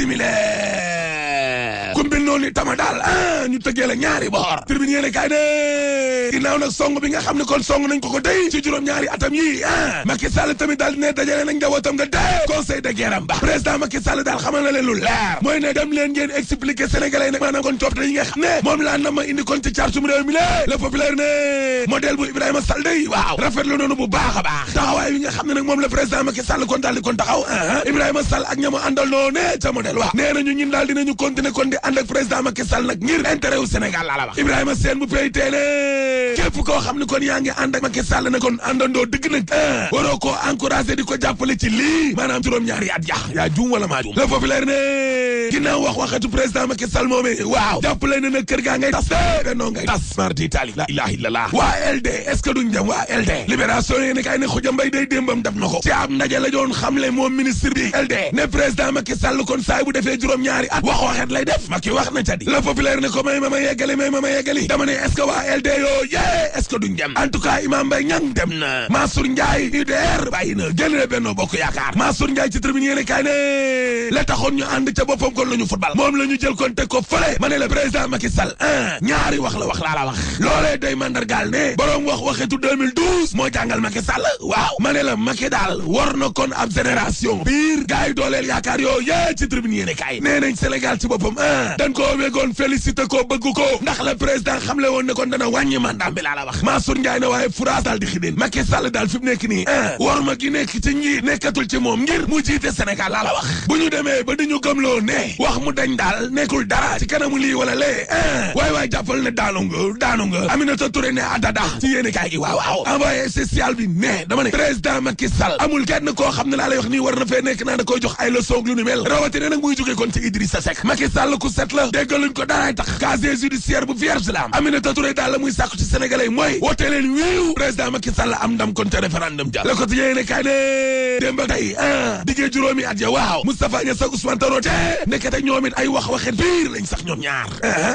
simile kumbil noonu tama daal ñu tëggee la ñaari boor tribune yéene kaay ne ginnaaw nag song bi nga xam ne kon song nañ ko tey ci juróom-ñaari atam yi Macky Sall tamit daal ne dajale nañ njabootam nga dee conseil de guerre am ba président Macky Sall daal xamal na leen lu leer mooy ne dem leen ngeen expliquer sénégalais nag maanaam kon coppite yi nga xam ne moom laa na ma indi kon ci cartum réew mi la le populaire ne modèle bu Ibrahima Sall day waaw rafetlu noonu bu baax a baax taxawaay yi nga xam ne nag moom la président Macky Sall kon daal di kon taxaw Ibrahima Sall ak ñama àndal noo ne ca modèle waaw nee nañu ñun daal dinañu continuer kon di ànd ak président Macky Sall nag ngir intérêt wu Sénégal laa la wax Ibrahima Sène bu PIT ne képp koo xam ne kon yaa ngi ànd ak Macky Sall na kon àndandoo dëgg nag waroo koo encouragé di ko jàppale ci lii maanaam juróom-ñaari at yaa juum wala maa juum le populaire ne ginnaaw waxatu président Macky Sall moomee waaw jàppale ne nag kër gaa ngay tas bennoo ngay tas mardi Italie la ilaha illallah waa LD est-ce que duñ dem waa LD libération yi ne kay ne Khoudia Mbaye day démbam daf na ko ci ab ndaje la doon xamle moom ministre bi LD ne président Macky Sall kon saay bu defee juróom-ñaari at waxet lay def Macky wax na ca di le populaire ne ko may ma yeggali dama ne est-ce que waa LD yoo est-ce que duñ dem en tout cas Imam Mbaye Niang dem na Mansour Ndiaye UDR bàyyi na génn na Benno Bokk Yaakaar Mansour Ndiaye ci tribune yéene kaay ne la taxoon ñu ànd ca boppam kon la ñu football moom la ñu jël kon teg ko fële ma ne la président Macky Sall ñaari wax la laa la wax loolee day mandargaal ne borom waxetu 2012 moo jàngal Macky Sall waaw ma ne la Macky daal war na kon ab génération biir gars yi dooleel yaakaar yoo ci tribune yéene kaay nee nañ Sénégal ci boppam dañ koo wégoon félicité ko bëgg ko ndax la président xamle woon ne kon dana wàññi mandat bi laa la wax Mansour Ndiaye ne waaye furaas daal di xideen Macky Sall daal fi mu nekk nii war ma gi nekk ci ñi nekkatul ci moom ngir mu jiite Sénégal laa la wax bu ñu demee ba diñu gëmloo ne wax mu dañ daal nekkul dara ci kanamu lii wala lee waay jàppal ne daanu nga Aminata Touré ne adada ci yéene kaay gi waaw envoyé spécial bi ne dama ne président Macky Sall amul kenn koo xam ne laa lay wax nii war na fee nekk naa da koy jox ay leçon lu ni mel rawatina nag muy jógee kon ci Idrissa Seck Macky Sall ku set la déggaluñ ko daraay tax casier judiciaire bu vierge la am Aminata Touré daal la muy sàkku ci sénégalais mooy wote leen wiiw président Macky Sall am ndam kon te référendum ja le quotidien yéene kaay ne démb ak tey diggee juróomi at ya waaw Moustapha Niasse ak Ousmane Tanor Dieng nekkate ñoom it ay waxet biir lañ sax ñoom ñaar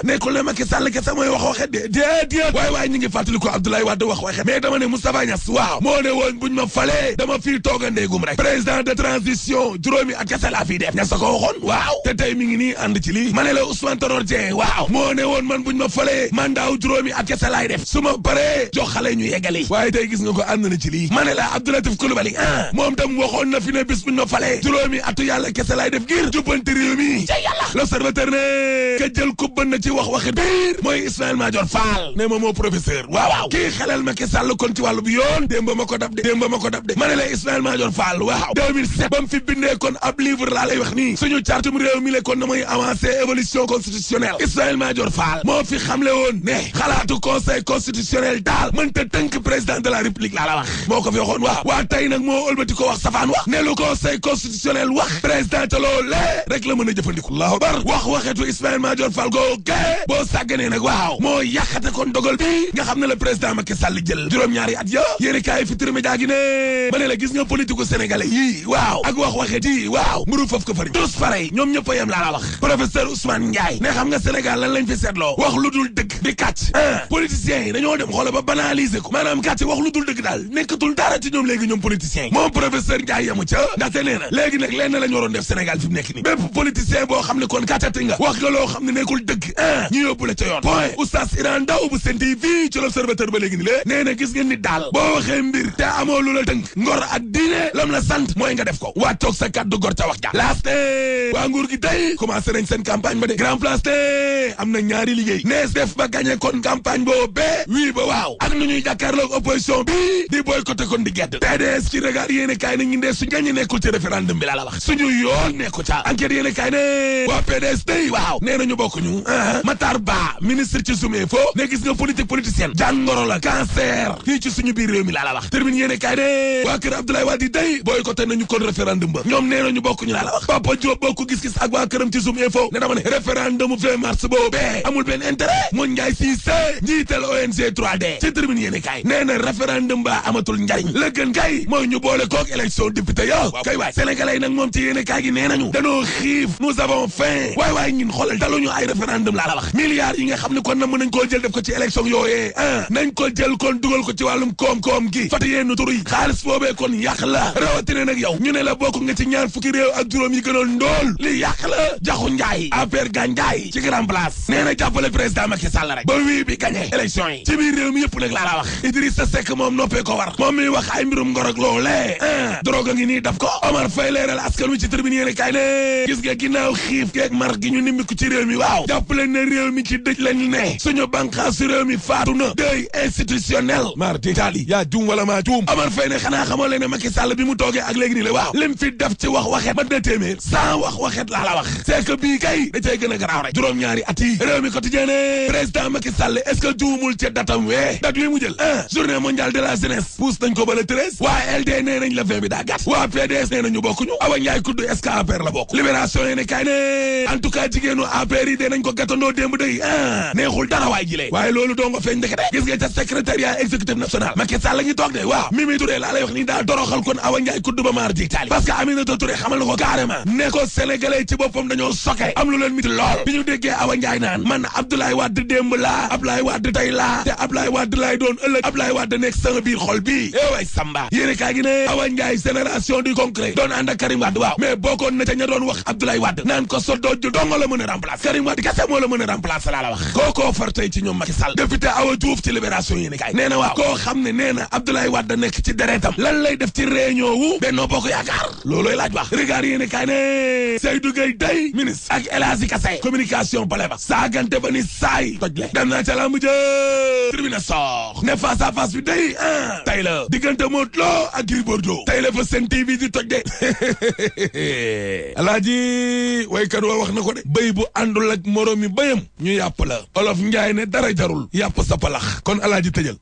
nekkul ne Macky Sall kese mooy waxet de déedéet waay ñu ngi fàttali ko Abdoulaye Wade waxet mais dama ne Moustapha Niasse waaw moo ne woon buñ ma falee dama fii toogandeegum rek président de transition juróomi at kese laa fii def Niasse ko waxoon waaw te tey mi ngi nii ànd ci lii ma ne la Ousmane Tanor Dieng waaw moo ne woon man buñ ma falee mandat juróomi at kese laay def su ma paree jox xale ñu yeggali waaye tey gis nga ko ànd na ci lii ma ne la Abdoulatif Coulibaly moom tam waxoon na fi ne bis buñ ma falee juróomi atu yàlla kese laay def ngir jubbanti réew mi ca yàlla l'observateur ne ka jël ko bën na ci waxi biir mooy Ismaïla Madior Fall ne ma moo professeur waaw kii xelal Macky Sall kon ci wàllu bi yoon démb ma ko dab de ma ne la Ismaïla Madior Fall waaw 2007 ba mu fi bindee kon ab livre laa lay wax nii suñu cartum réew mi le kon na muy avancé évolution constitutionnelle Ismaïla Madior Fall moo fi xamle woon ne xalaatu conseil constitutionnel daal mënta tënk président de la république laa la wax moo ko fi waxoon waa tey nag moo ëlbati ko wax safaan wax ne lu conseil constitutionnel wax président ca loolee rek la mën a jëfandiku allahu akbar waxetu Ismaïla Madior Fall boo sàgganee nag waaw moo yàqate kon dogal bi nga xam ne le président Macky Sall jël juróom-ñaari at ya yéeni kaay Futurs Médias gi ne ma ne la gis nga politique sénégalais yii waaw ak waxet yi waaw mburu foofu ko fari tous pareil ñoom ñëpp a yem laa la wax professeur Ousmane Ndiaye ne xam nga Sénégal lan lañ fi seetloo wax lu dul dëgg di kàcc politiciens yi dañoo dem xoola ba banaliser ko maanaam kàcc wax lu dul dëgg daal nekkatul dara ci ñoom léegi ñoom politiciens yi moom professeur Ndiaye yamu ca ndaxte nee na léegi nag lenn la ñu waroon def Sénégal fi mu nekk nii bépp politicien boo xam ne kon kàccati nga wax nga loo xam ne nekkul dëgg ñu yóbbu la ca yoon point Oustaz Iran Ndaw bu Sen TV ci l'Observateur ba léegi ni lée nee na gis ngeen nit daal boo waxee mbir te amoo lu la tënk ngor ak diine lam la sant mooy nga def ko wàccoog sa kàddu gor ca wax ja laaste waa nguur gi tey commencé nañ seen campagne ba de grand place te am na ñaari liggéey nees def ba gagné kon campagne boo bee wii ba waaw ak nu ñuy jàkkaarloog opposition bi di boycotté kon di gedd PDS ci regard yéene kaay na ñu ndee su gañe nekkul ci référendum bi laa la wax suñu yoon nekku ca enquête yéene kaay ne waa PDS tey waaw nee nañu bokkuñu Matar Ba ministre ci Zoom Info ne gis nga politique politicienne jàngoro la cancer fii ci suñu biir réew mi laa la wax termine yéene kaay ne waa kër Abdoulaye Wade tey boycotté nañu kon référendum ba ñoom nee nañu bokkuñu laa la wax Papa Diop bokk gis-gis ak waa këram ci Zoom Info ne dama ne référendum 20 mars boobee amul benn intérêt Ndiaye Cissé njiital ONG 3D ci tribune yéene kay nee na référendum ba amatul njariñ la gën kay mooy ñu boole kook élection député yo waaw kay waay sénégalais yi nag moom ci yéene kay gi nee nañu danoo xiif nous avons faim waay ñun xoolal daluñu ay référendum laa la wax milliards yi nga xam ne kon na mën nañ koo jël def ko ci élection yooyee nañ ko jël kon dugal ko ci wàllum koom-koom gi fata yéen tur yi xaalis boobee kon yàq la rawatina nag yow ñu ne la bokk nga ci ñaar fukki réew ak juróom yi gënoon ndóol li yàq la jaxu njaay affaire gànjaay ci grand place nee na jàppale président Macky Sall rek ba wii bi gagné élection yi ci biir réew mi yëpp nag laa la wax Idrissa Seck moom noppee ko war moom mi wax ay mbirum ngor ak loolee drogue ngi nii daf ko Omar Faye leeral askan wi ci tribune yéene kay ne gis nga ginnaaw xiif geeg mar gi ñu nimmiku ci réew mi waaw jàppale ne réew mi ci dëj lañ ne suñu bànqaasu réew mi faatu na deuil institutionnel mar d'Italie yaa juum wala maa juum Omar Faye ne xanaa xamoo leen ne Macky Sall bi mu toogee ak léegi nii la waaw lim fi def ci wax waxet mat na téeméer sans wax waxet laa la wax c'est que bii kay da cay gën a garaaw rek juróom-ñaari at yi réew mi quotidien ne président Macky Sall est-ce que juumul ca datam wee dak li mu jël journée mondiale de la jeunesse pousse nañ ko ba le 13 waa LD nee nañ la 20 bi daa gàtt waa PDS nee nañu bokkuñu Awa Ndiaye kudd est-ce que APR la bokk libération yéene kay ne en tout cas jigéenu APR yi dee nañ ko gàttandoo démb day neexul dara waay jilee waaye loolu doo nga feeñ ndekete gis nga ca secrétariat exécutif national Macky Sall la ngi toog de waaw Mimi Touré laa lay wax nii daa doroxal kon Awa Ndiaye kudd ba maar di taali parce que Aminata Touré xamal na ko carrément ne ko sénégalais ci boppam dañoo soke am lu leen miti lool bi ñu déggee Awa Ndiaye naan man Abdoulaye Wade démb laa Abdoulaye Wade tey laa te Abdoulaye Wade laay doon ëllëg Abdoulaye Wade nekk sama biir xol bii way Samba yéene kaa gi ne Awa Ndiaye génération du concret doon ànd ak Karim Wade waaw mais bokkoon na ca ña doon wax Abdoulaye Wade naan ko so dooj donga la mën a remplacer Karim Wade kese moo la mën a remplacer laa la wax kookoo far tey ci ñoom Macky Sall député Awa Diouf ci libération yéene kaay nee na waaw koo xam ne nee na Abdoulaye Wade nekk ci deretam lan lay def ci réunion wu Benno Bokk Yaakaar loolooy laaj wax regard yéene kaay ne Seydou Gueye day ministre ak El Hadji Kassé communication bale ba saagante ba ni saay toj le dem naa ca lamb jë tribune sox ne face à face bi day tey la diggante Modou Lo ak Gris Bordeaux tey la fa Sen TV di toj de Alaaji waykat wa wax na ko de béy bu àndul ak moroom mi béyam ñu yàpp la Olof Njaay ne dara jarul yàpp sa palax kon Alaaji tëjal